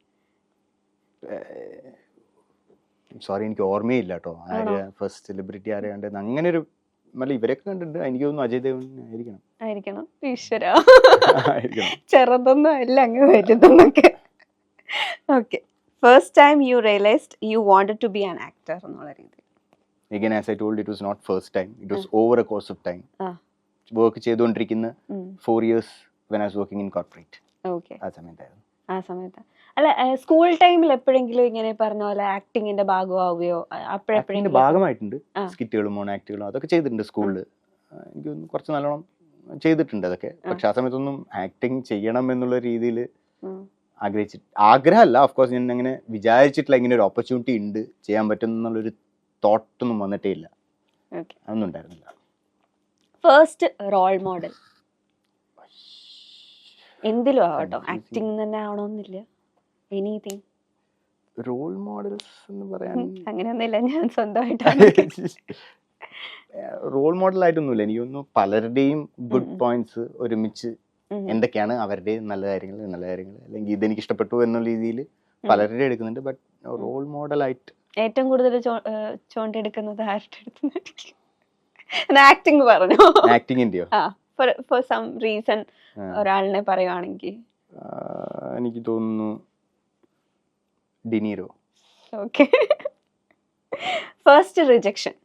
സോറി, എനിക്ക് ഓർമ്മയില്ല കേട്ടോ ഫസ്റ്റ് സെലിബ്രിറ്റി ആരെയാ കണ്ടത്. അങ്ങനെ ഒരു ഇവരൊക്കെ കണ്ടിട്ടുണ്ട്. എനിക്ക് തോന്നുന്നു അജയ് ദേവൻ ആയിരിക്കണം. ഈശ്വര, ചെറുതൊന്നും അല്ല അങ്ങ് വലുതെന്നൊക്കെ. Okay, first time you realised you wanted to be an actor എന്നുള്ള രീതി? Again, as I told, it was not first time. It was over a course of time. Work ചെയ്തുകൊണ്ടിരിക്കുന്ന 4 years when I was working in corporate. Okay, ആ സമയത്തായിരുന്നു. ആ സമയത്ത്. അല്ല, school ടൈമിൽ എപ്പോഴെങ്കിലും ഇങ്ങനെ പറഞ്ഞ പോലെ ആക്ടിങ്ങിന്റെ ഭാഗമാവുകയോ ആക്ടിങ്ങിന്റെ ഭാഗമായിട്ടുണ്ട്. സ്കിറ്റുകളും മോൺ ആക്ടുകളും അതൊക്കെ ചെയ്തിട്ടുണ്ട് സ്കൂളിൽ. എനിക്ക് കുറച്ച് നല്ലോണം ചെയ്തിട്ടുണ്ട് അതൊക്കെ. പക്ഷെ ആ സമയത്തൊന്നും ആക്ടിങ് ചെയ്യണം എന്നുള്ള രീതിയിൽ ആഗ്രഹമല്ല. ഓഫ്കോഴ്സ് ഞാൻ അങ്ങനെ വിചാരിച്ചിട്ടില്ല ഇങ്ങനെ ഒരു ഓപ്പർച്യൂണിറ്റി ഉണ്ട്, ചെയ്യാൻ പറ്റും എന്നുള്ളൊരു തോട്ടൊന്നും വന്നിട്ടേ ഇല്ല. അതൊന്നും ഉണ്ടായിരുന്നില്ല. ഫസ്റ്റ് റോൾ മോഡൽ എന്തിലും ആവട്ടോ, ആക്ടിങ് തന്നെ ആവണമെന്നില്ല, എനിത്തിങ്. റോൾ മോഡൽസ് എന്ന് പറയാൻ അങ്ങനെയൊന്നുമില്ല, ഞാൻ സ്വന്തമായിട്ടാണ്. Role model ആയിട്ടൊന്നുമില്ല. എനിക്കൊന്നും പലരുടെയും ഗുഡ് പോയിന്റ്സ് ഒരുമിച്ച് എന്തൊക്കെയാണ് അവരുടെ നല്ല കാര്യങ്ങൾ അല്ലെങ്കിൽ ഇതെനിക്ക് ഇഷ്ടപ്പെട്ടു എന്നുള്ള രീതിയിൽ പലരുടെ എടുക്കുന്നുണ്ട്. ബട്ട് റോൾ മോഡൽ ആയിട്ട് ഏറ്റവും കൂടുതൽ ചോണ്ടെടുക്കുന്നത് ആരുടെ അടുത്ത്? ആക്ടിങ് പറഞ്ഞു. ആക്ടിങ്ങിന്റെയോ? ഫോർ സം റീസൺ ഒരാളിനെ പറയുവാണെങ്കിൽ എനിക്ക് തോന്നുന്നു ഡിനീറോ. ഓക്കെ. ഫസ്റ്റ് റിജക്ഷൻ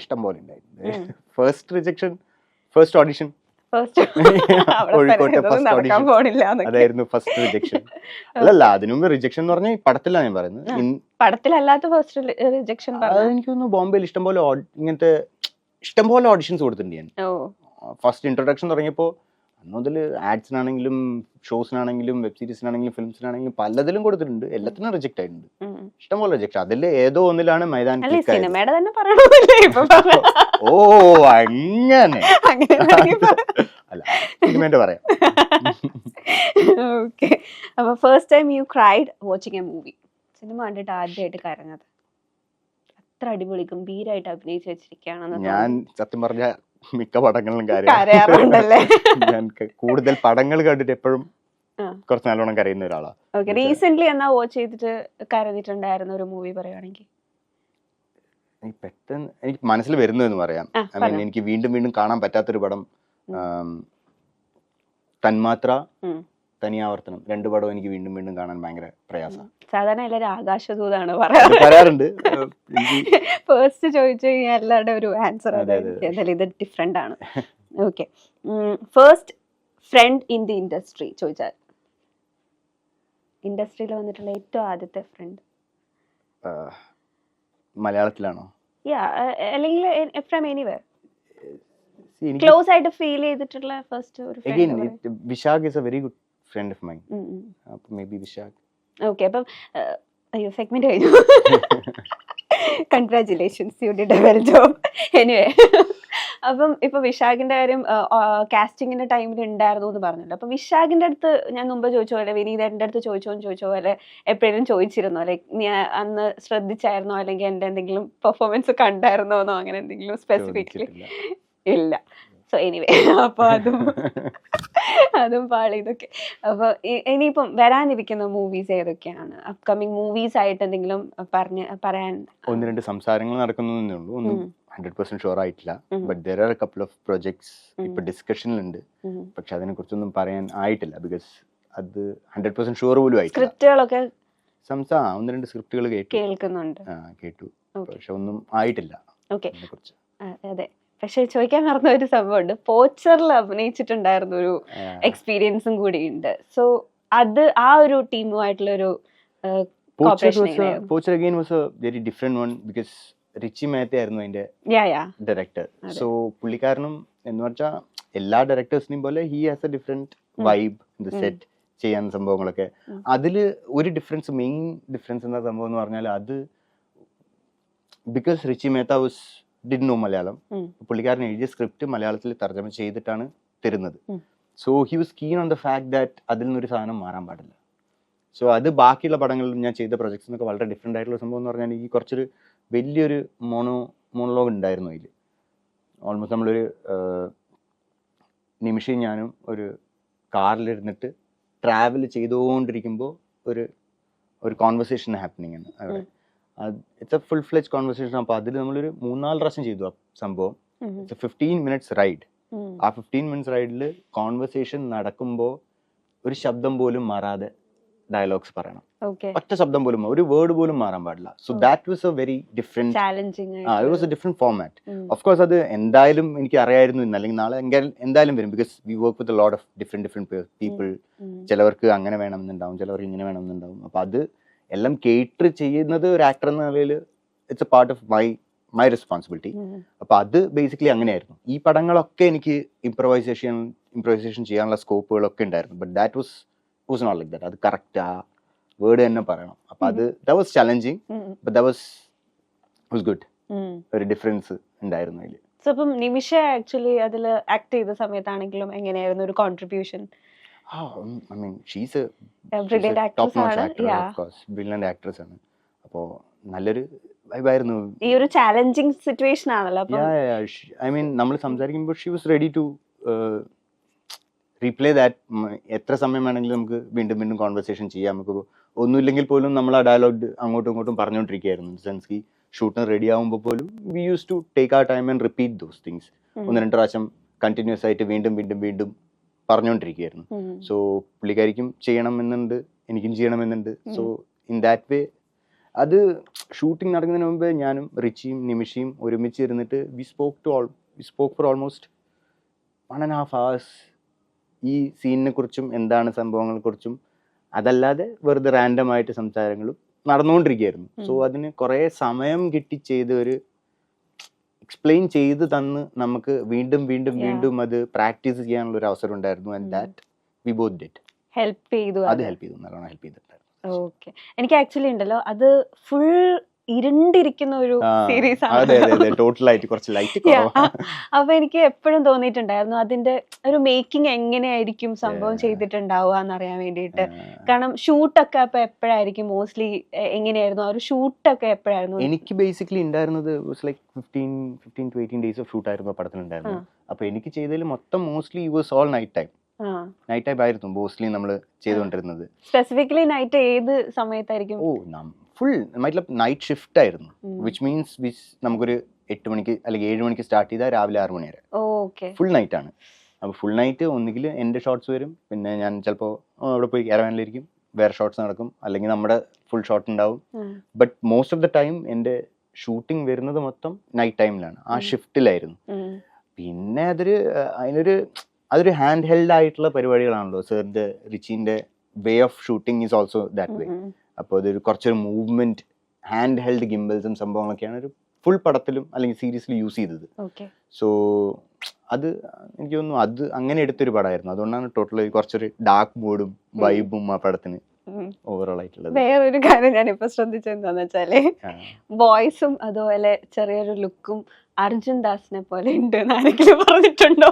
ഇഷ്ടം പോലെ ഉണ്ടായിരുന്നു. ഫസ്റ്റ് ഓഡിഷൻ കോഴിക്കോട്ടെ ഫസ്റ്റ് ഓഡിഷൻ അതായിരുന്നു ഫസ്റ്റ് റിജക്ഷൻ. അല്ലല്ല, അതിനുമുമ്പ് റിജക്ഷൻ എന്ന് പറഞ്ഞാൽ പടത്തിലാണ് ഞാൻ പറയുന്നത്. പടത്തിലല്ലാത്ത ഫസ്റ്റ് റിജക്ഷൻ എനിക്ക് തോന്നുന്നു ബോംബെയിൽ ഇഷ്ടംപോലെ ഓഡിഷൻസ് കൊടുത്തിട്ടുണ്ട് ഞാൻ. ഫസ്റ്റ് ഇൻട്രൊഡക്ഷൻ തുടങ്ങിയപ്പോൾ അന്ന് മുതൽ ആഡ്സിനാണെങ്കിലും ഷോസിനാണെങ്കിലും വെബ് സീരീസിനാണെങ്കിലും ഫിലിംസിനാണെങ്കിലും പലതിലും കൊടുത്തിട്ടുണ്ട്. എല്ലാത്തിനും റിജക്ട് ആയിട്ടുണ്ട്, ഇഷ്ടംപോലെ റിജക്ഷൻ. അതിൽ ഏതോ ഒന്നിലാണ് മൈതാൻ. ഓ അങ്ങനെ അല്ല, സിനിമേന്റെ പറയാം. ഓക്കെ. അപ്പൊ first time U cried watching A movie, cinema കണ്ടിട്ട് ആദ്യമായിട്ട് കരഞ്ഞത്? അത്ര അടിപൊളി ഗംഭീരമായിട്ട് അഭിനയിച്ചു വെച്ചിരിക്കുകയാണെന്ന്. ഞാൻ സത്യം പറഞ്ഞ മിക്ക പടങ്ങളിലും കരയാറുണ്ടല്ലേ? ഞാൻ കൂടുതൽ പടങ്ങൾ കണ്ടിട്ട് എപ്പോഴും കുറച്ച് നല്ലോണം കരയുന്ന ഒരാളാണ്. ഓക്കെ. റീസെന്റ് എന്നാ വാച്ച് ചെയ്തിട്ട് കരഞ്ഞിട്ടുണ്ടായിരുന്ന ഒരു മൂവി പറയുവാണെങ്കിൽ? പെട്ടെന്ന് എനിക്ക് മനസ്സിൽ വരുന്നതെന്ന് പറയാം. ഐ മീൻ എനിക്ക് വീണ്ടും വീണ്ടും കാണാൻ പറ്റാത്തൊരു പടം തന്മാത്ര, തനിയാവർത്തനം, 2 പടവും എനിക്ക് വീണ്ടും വീണ്ടും കാണാൻ ഭയങ്കര പ്രയാസം. സാധാരണ എല്ലാവരും ആകാശദൂതാണ് പറയാറുണ്ട്. ഫസ്റ്റ് ചോദിച്ചു കഴിഞ്ഞാൽ എല്ലാവരുടെ ഒരു ആൻസർ ഇത് ഡിഫറെന്റ് ആണ്. Okay. First friend in the industry ചോദിച്ചാൽ, ഇൻഡസ്ട്രിയിൽ വന്നിട്ടുള്ള ഏറ്റവും ആദ്യത്തെ ഫ്രണ്ട് മലയാളത്തിലാണോ? അല്ലെങ്കിൽ ഫ്രം എനിവേർ ക്ലോസ് ആയിട്ട് ഫീൽ ചെയ്തിട്ടുള്ള ഫസ്റ്റ് ഒരു friend? Vishak is a very good friend of mine. May be Vishak. Okay. അപ്പം അയ്യോ, സെഗ്മെന്റ് കഴിഞ്ഞു. Congratulations, you did a well job. Anyway, അപ്പം ഇപ്പൊ വിശാഖിന്റെ കാര്യം കാസ്റ്റിംഗിന്റെ ടൈമിൽ ഉണ്ടായിരുന്നു എന്ന് പറഞ്ഞല്ലോ. അപ്പൊ വിശാഖിന്റെ അടുത്ത് ഞാൻ മുമ്പ് ചോദിച്ച പോലെ, വിനീതന്റെ അടുത്ത് ചോദിച്ച പോലെ എപ്പോഴും ചോദിച്ചിരുന്നോ, ലൈക്ക് നീ അന്ന് ശ്രദ്ധിച്ചായിരുന്നോ, അല്ലെങ്കിൽ എന്റെ എന്തെങ്കിലും പെർഫോമൻസ് കണ്ടായിരുന്നോന്നോ, അങ്ങനെ എന്തെങ്കിലും സ്പെസിഫിക്കലി? ഇല്ല. സോ എനിവേ, അപ്പൊ അതും പാളി. ഇതൊക്കെ അപ്പൊ ഇനിയിപ്പം വരാനിരിക്കുന്ന മൂവീസ് ഏതൊക്കെയാണ്? അപ്കമിങ് മൂവീസ് ആയിട്ട് എന്തെങ്കിലും പറയാൻ? 1-2 സംസാരങ്ങൾ നടക്കുന്നേ ഉള്ളൂ, ഒന്നും 100% ഷുവർ ആയിട്ടില്ല. But there are a couple of projects ഇപ്പൊ ഡിസ്കഷനിലുണ്ട്. പക്ഷെ അതിനെ കുറിച്ചൊന്നും പറയാൻ ആയിട്ടില്ല, ബിക്കോസ് അത് 100% ഷുവർ പോലും ആയിട്ടില്ല. സ്ക്രിപ്റ്റുകളൊക്കെ 1-2 സ്ക്രിപ്റ്റുകൾ കേൾക്കുന്നുണ്ട്, കേട്ടു, പക്ഷെ ഒന്നും ആയിട്ടില്ല. ഓക്കെ. അതെ. പക്ഷെ ചോദിക്കാൻ മറന്ന ഒരു സംഭവമുണ്ട്. പോച്ചറിൽ അഭിനയിച്ചിട്ടുണ്ടായിരുന്ന ഒരു എക്സ്പീരിയൻസും കൂടി ഉണ്ട്. സോ അത് ആ ഒരു ടീമുമായിട്ടുള്ള ഒരു poacher again was A very different one, because Richie Mehta ആയിരുന്നു അതിന്റെ ഡയറക്ടർ. സോ പുള്ളിക്കാരനും എന്ന് വെച്ചാൽ എല്ലാ ഡയറക്ടേഴ്സിനെയും പോലെ he has A different vibe in the set ചെയ്യാൻ സംഭവങ്ങളൊക്കെ. അതില് ഒരു ഡിഫറൻസ്, മെയിൻ ഡിഫറൻസ് എന്ന സംഭവം എന്ന് പറഞ്ഞാൽ അത് because Richie Mehta did no Malayalam. പുള്ളിക്കാരൻ എഴുതിയ സ്ക്രിപ്റ്റ് മലയാളത്തിൽ തർജ്ജമ ചെയ്തിട്ടാണ് തരുന്നത്. So he was keen on the fact that അതിൽ നിന്നൊരു സാധനം മാറാൻ പാടില്ല. സോ അത് ബാക്കിയുള്ള പടങ്ങളിലും ഞാൻ ചെയ്ത പ്രൊജക്ട്സിനൊക്കെ വളരെ ഡിഫറെൻ്റ് ആയിട്ടുള്ള സംഭവം എന്ന് പറഞ്ഞാൽ എനിക്ക് കുറച്ചൊരു വലിയൊരു മോണോലോഗ് ഉണ്ടായിരുന്നു അതിൽ. ഓൾമോസ്റ്റ് നമ്മളൊരു നിമിഷം ഞാനും ഒരു കാറിലിരുന്നിട്ട് ട്രാവൽ ചെയ്തുകൊണ്ടിരിക്കുമ്പോൾ ഒരു കോൺവെർസേഷൻ ഹാപ്പനിങ് ആണ് അവിടെ. It's A full fledged conversation. അപ്പോൾ അതിൽ നമ്മളൊരു 3-4 പ്രാവശ്യം ചെയ്തു ആ സംഭവം. It's A 15 minutes ride. ആ 15 minutes റൈഡിൽ കോൺവെർസേഷൻ നടക്കുമ്പോൾ ഒരു ശബ്ദം പോലും മാറാതെ ഡയലോഗ്സ് പറയണം. ഓക്കെ. ഒറ്റ ശബ്ദം പോലും ഒരു വേർഡ് പോലും മാറാൻ പാടില്ല. So that was A very different, challenging it was A different format. Of course അത് എന്തായാലും എനിക്ക് അറിയായിരുന്നു ഇന്ന്, അല്ലെങ്കിൽ നാളെ എന്തായാലും വരും. Because we work with a lot of different people. ചിലവർക്ക് അങ്ങനെ വേണമെന്നുണ്ടാവും, ചിലവർക്ക് ഇങ്ങനെ വേണമെന്നുണ്ടാവും. അപ്പൊ അത് എല്ലാം കേറ്റർ ചെയ്യുന്നത് ഒരു ആക്ടർ എന്ന നിലയിൽ it's A part of my responsibility. അപ്പൊ അത് ബേസിക്കലി അങ്ങനെയായിരുന്നു. ഈ പടങ്ങളൊക്കെ എനിക്ക് ഇംപ്രവൈസേഷൻ ചെയ്യാനുള്ള സ്കോപ്പുകളൊക്കെ ഉണ്ടായിരുന്നു. But that was not like that. അത് കറക്റ്റ് ആ വേർഡ് തന്നെ പറയണം. അപ്പൊ അത് that was challenging, but that was good. ഒരു ഡിഫറൻസ് ഉണ്ടായിരുന്നു അതിൽ. സോ അപ്പം നിമിഷ ആക്ച്വലി അതിൽ ആക്ട് ചെയ്ത സമയത്താണെങ്കിലും എങ്ങനെയായിരുന്നു ഒരു contribution? I mean, she's a brilliant actress top-notch ആണ്. actor, of course. Brilliant actress ആണ്. അപ്പോ നല്ലൊരു വൈബായിരുന്നു. ഈ ഒരു ചാലഞ്ചിങ് സിറ്റുവേഷൻ ആണല്ലോ. അപ്പം ഐ മീൻ നമ്മൾ സംസാരിക്കുമ്പോൾ she was ready to replay that. എത്ര സമയം വേണമെങ്കിലും നമുക്ക് വീണ്ടും വീണ്ടും കോൺവെർസേഷൻ ചെയ്യാം. നമുക്ക് ഒന്നുമില്ലെങ്കിൽ പോലും നമ്മൾ ആ ഡയലോഗ് അങ്ങോട്ടും ഇങ്ങോട്ടും പറഞ്ഞുകൊണ്ടിരിക്കുകയായിരുന്നു. സെൻസ് ഈ ഷൂട്ടിന് റെഡി ആകുമ്പോൾ പോലും വി യൂസ് ടു ടേക്ക് ആ time and repeat those things. 1-2 പ്രാവശ്യം കണ്ടിന്യൂസ് ആയിട്ട് വീണ്ടും വീണ്ടും വീണ്ടും പറഞ്ഞുകൊണ്ടിരിക്കുകയായിരുന്നു. സോ പുള്ളിക്കാരിക്കും ചെയ്യണമെന്നുണ്ട്, എനിക്കും ചെയ്യണമെന്നുണ്ട്. സോ ഇൻ ദാറ്റ് വേ അത് ഷൂട്ടിംഗ് നടക്കുന്നതിന് മുമ്പ് ഞാനും റിച്ചിയും നിമിഷയും ഒരുമിച്ച് ഇരുന്നിട്ട് we spoke for almost 1.5 hours ഈ സീനിനെ കുറിച്ചും എന്താണ് സംഭവങ്ങളെ കുറിച്ചും. അതല്ലാതെ വെറുതെ റാൻഡം ആയിട്ട് സംസാരങ്ങളും നടന്നുകൊണ്ടിരിക്കുകയായിരുന്നു. സോ അതിന് കുറേ സമയം കിട്ടി ചെയ്ത് ഒരു എക്സ്പ്ലെയിൻ ചെയ്ത് തന്ന് നമുക്ക് വീണ്ടും വീണ്ടും വീണ്ടും അത് പ്രാക്ടീസ് ചെയ്യാനുള്ള ഒരു അവസരം ഉണ്ടായിരുന്നു. And that we both did. Help ചെയ്തു. അത് ഹെൽപ്പ് ചെയ്തു, നല്ലോണം ഹെൽപ്പ് ചെയ്തിട്ടുണ്ടായിരുന്നു. ഓക്കെ. എനിക്ക് ആക്ച്വലി ഉണ്ടല്ലോ അത് ഫുൾ ഇരുണ്ടിരിക്കുന്ന ഒരു സീരീസ് ആണ്. ടോട്ടലായിട്ട് കുറച്ച് ലൈറ്റ്. അപ്പൊ എനിക്ക് എപ്പോഴും തോന്നിയിട്ടുണ്ടായിരുന്നു അതിന്റെ ഒരു മേക്കിംഗ് എങ്ങനെയായിരിക്കും സംഭവം ചെയ്തിട്ടുണ്ടാവുക എന്നറിയാൻ വേണ്ടിയിട്ട്. കാരണം ഷൂട്ടൊക്കെ അപ്പൊ എപ്പോഴായിരിക്കും മോസ്റ്റ്ലി, എങ്ങനെയായിരുന്നു ആ ഒരു ഷൂട്ടൊക്കെ എപ്പോഴായിരുന്നു? എനിക്ക് ബേസിക്കലി ഉണ്ടായിരുന്നത് like 15 to 18 days of shoot ആയിരുന്നു പടത്തിലുണ്ടായിരുന്നു. അപ്പൊ എനിക്ക് ചെയ്തതിൽ മൊത്തം mostly it was all night time ആയിരുന്നു മോസ്റ്റ്ലി നമ്മൾ ചെയ്തുകൊണ്ടിരുന്നത്. സ്പെസിഫിക്കലി നൈറ്റ് ഏത് സമയത്തായിരിക്കും? ഫുൾ നൈറ്റ് ഷിഫ്റ്റ് ആയിരുന്നു. വിച്ച് മീൻസ് നമുക്കൊരു 8 മണിക്ക് അല്ലെങ്കിൽ 7 മണിക്ക് സ്റ്റാർട്ട് ചെയ്താൽ രാവിലെ 6 മണി വരെ ഫുൾ നൈറ്റ് ആണ്. അപ്പോൾ ഫുൾ നൈറ്റ് ഒന്നുകിൽ എൻ്റെ ഷോട്ട്സ് വരും, പിന്നെ ഞാൻ ചിലപ്പോൾ അവിടെ പോയി ക്യാരവാനിലിരിക്കും, വേറെ ഷോട്ട്സ് നടക്കും, അല്ലെങ്കിൽ നമ്മുടെ ഫുൾ ഷോട്ട് ഉണ്ടാവും. But most of the time എൻ്റെ ഷൂട്ടിംഗ് വരുന്നത് മൊത്തം നൈറ്റ് ടൈമിലാണ്, ആ ഷിഫ്റ്റിലായിരുന്നു. പിന്നെ അതൊരു ഹാൻഡ് ഹെൽഡ് ആയിട്ടുള്ള പരിപാടികളാണല്ലോ. സാറിൻ്റെ റിച്ചിൻ്റെ way of shooting is also that way. അപ്പോൾ അതൊരു കുറച്ചൊരു മൂവ്മെന്റ്, ഹാൻഡ് ഹെൽഡ് ഗിംബൽസും സംഭവങ്ങളൊക്കെയാണ് ഒരു ഫുൾ പടത്തിലും അല്ലെങ്കിൽ സീരീസിലും യൂസ് ചെയ്തത്. സോ അത് എനിക്ക് തോന്നുന്നു അത് അങ്ങനെ എടുത്തൊരു പടമായിരുന്നു. അതുകൊണ്ടാണ് ടോട്ടലി കുറച്ചൊരു ഡാർക്ക് മൂഡും വൈബും ആ പടത്തിന് ഓവറോൾ ആയിട്ടുള്ളത്. വേറൊരു കാര്യം ഞാനിപ്പോ ശ്രദ്ധിച്ചെന്താന്ന് വെച്ചാല് വോയിസും അതുപോലെ ചെറിയൊരു ലുക്കും അർജുൻ ദാസിനെ പോലെ ഉണ്ട് ആരെങ്കിലും പറഞ്ഞിട്ടുണ്ടോ?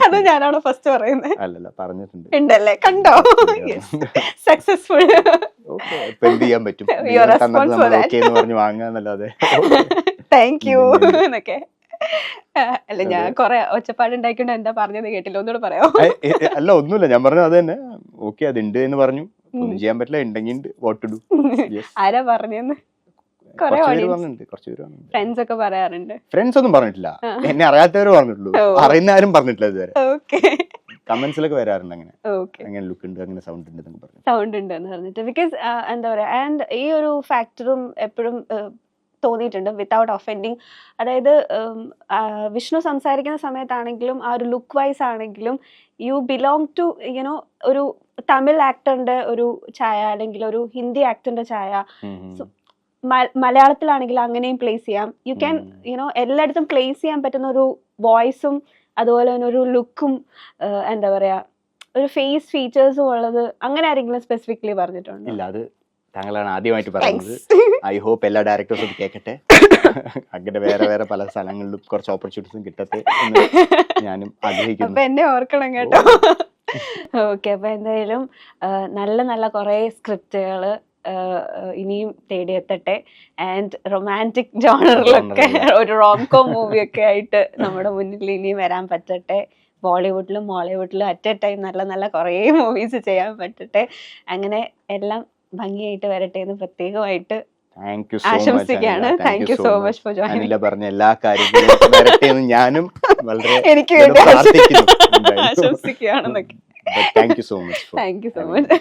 അത് ഞാനാണോ ഫസ്റ്റ് പറയുന്നത്? അല്ലല്ല, പറഞ്ഞിട്ടുണ്ട്. ഉണ്ടല്ലേ? കണ്ടോ? സക്സസ്ഫുൾ. എന്ത് ചെയ്യാൻ പറ്റും, പറഞ്ഞു വാങ്ങാന്നല്ലാതെ. താങ്ക് യു എന്നൊക്കെ. അല്ല, ഞാൻ കൊറേ ഒച്ചപ്പാടുണ്ടായിക്കൊണ്ട് എന്താ പറഞ്ഞത് കേട്ടില്ല, ഒന്നുകൂടെ പറയാമോ? അല്ല, ഒന്നുമില്ല, ഞാൻ പറഞ്ഞു അത് തന്നെ. ഓക്കെ, അതുണ്ട് എന്ന് പറഞ്ഞു. ഒന്നും ചെയ്യാൻ പറ്റില്ല, ഉണ്ടെങ്കിൽ വാട്ട് ടു ഡു. ആരാ പറഞ്ഞെന്ന്? ഫ്രണ്ട്സ് ഒക്കെ പറയാറുണ്ട്. ഫ്രണ്ട്സ് ഒന്നും പറഞ്ഞിട്ടില്ല, എന്നെ അറിയാത്തവര് പറഞ്ഞിട്ടുള്ളൂ, അറിയുന്ന ആരും പറഞ്ഞിട്ടില്ല ഇതുവരെ. കമന്റ്സിലൊക്കെ വരാറുണ്ട് അങ്ങനെ, അങ്ങനെ ലുക്ക് ഉണ്ട്, അങ്ങനെ സൗണ്ട് ഉണ്ട് എന്നൊക്കെ പറഞ്ഞു. സൗണ്ട് ഉണ്ട് എന്ന് പറഞ്ഞിട്ട്. ബിക്കോസ് എന്താ പറയാ, ആൻഡ് ഈ ഒരു ഫാക്ടറും എപ്പോഴും തോന്നിയിട്ടുണ്ട്, വിത്തൗട്ട് ഒഫെൻഡിങ്. അതായത് വിഷ്ണു സംസാരിക്കുന്ന സമയത്താണെങ്കിലും ആ ഒരു ലുക്ക് വൈസ് ആണെങ്കിലും യു ബിലോങ് ടു യുനോ ഒരു തമിഴ് ആക്ടറിന്റെ ഒരു ഛായ അല്ലെങ്കിൽ ഒരു ഹിന്ദി ആക്ടറിന്റെ ഛായ. മലയാളത്തിലാണെങ്കിൽ അങ്ങനെയും പ്ലേസ് ചെയ്യാം. യു ക്യാൻ യുനോ എല്ലായിടത്തും പ്ലേസ് ചെയ്യാൻ പറ്റുന്ന ഒരു വോയിസും അതുപോലെ തന്നെ ഒരു ലുക്കും, എന്താ പറയാ, ഒരു ഫേസ് ഫീച്ചേഴ്സും ഉള്ളത് അങ്ങനെ ആരെങ്കിലും സ്പെസിഫിക്കലി പറഞ്ഞിട്ടുണ്ടോ? ഇല്ല, അത് താങ്കളാണ് ആദ്യമായിട്ട് പറയുന്നത്. ഐ ഹോപ്പ് എല്ലാ ഡയറക്ടേഴ്സും കേൾക്കട്ടെ, അങ്ങനെ വേറെ വേറെ പല സ്ഥലങ്ങളിലും കുറച്ച് ഓപ്പർച്യൂണിറ്റീസും കിട്ടട്ടെ എന്ന് ഞാനും ആഗ്രഹിക്കുന്നു. അപ്പൊ എന്നെ ഓർക്കണം കേട്ടോ. ഓക്കെ, അപ്പൊ എന്തായാലും നല്ല നല്ല കുറെ സ്ക്രിപ്റ്റുകള് ഇനിയും തേടിയെത്തട്ടെ. ആൻഡ് റൊമാൻറ്റിക് ജോണറിലൊക്കെ ഒരു റോംകോം മൂവിയൊക്കെ ആയിട്ട് നമ്മുടെ മുന്നിൽ ഇനിയും വരാൻ പറ്റട്ടെ. ബോളിവുഡിലും മോളിവുഡിലും അറ്റ് എ ടൈം നല്ല നല്ല കുറേ മൂവീസ് ചെയ്യാൻ പറ്റട്ടെ. അങ്ങനെ എല്ലാം ഭംഗിയായിട്ട് വരട്ടെ എന്ന് പ്രത്യേകമായിട്ട് ആശംസിക്കുകയാണ്. Thank you so much for joining. പറഞ്ഞ എല്ലാ കാര്യങ്ങളും ഞാനും വളരെ എനിക്ക് വേണ്ടി ആശംസിക്കുകയാണെന്നൊക്കെ. Thank you so much. Thank you so much.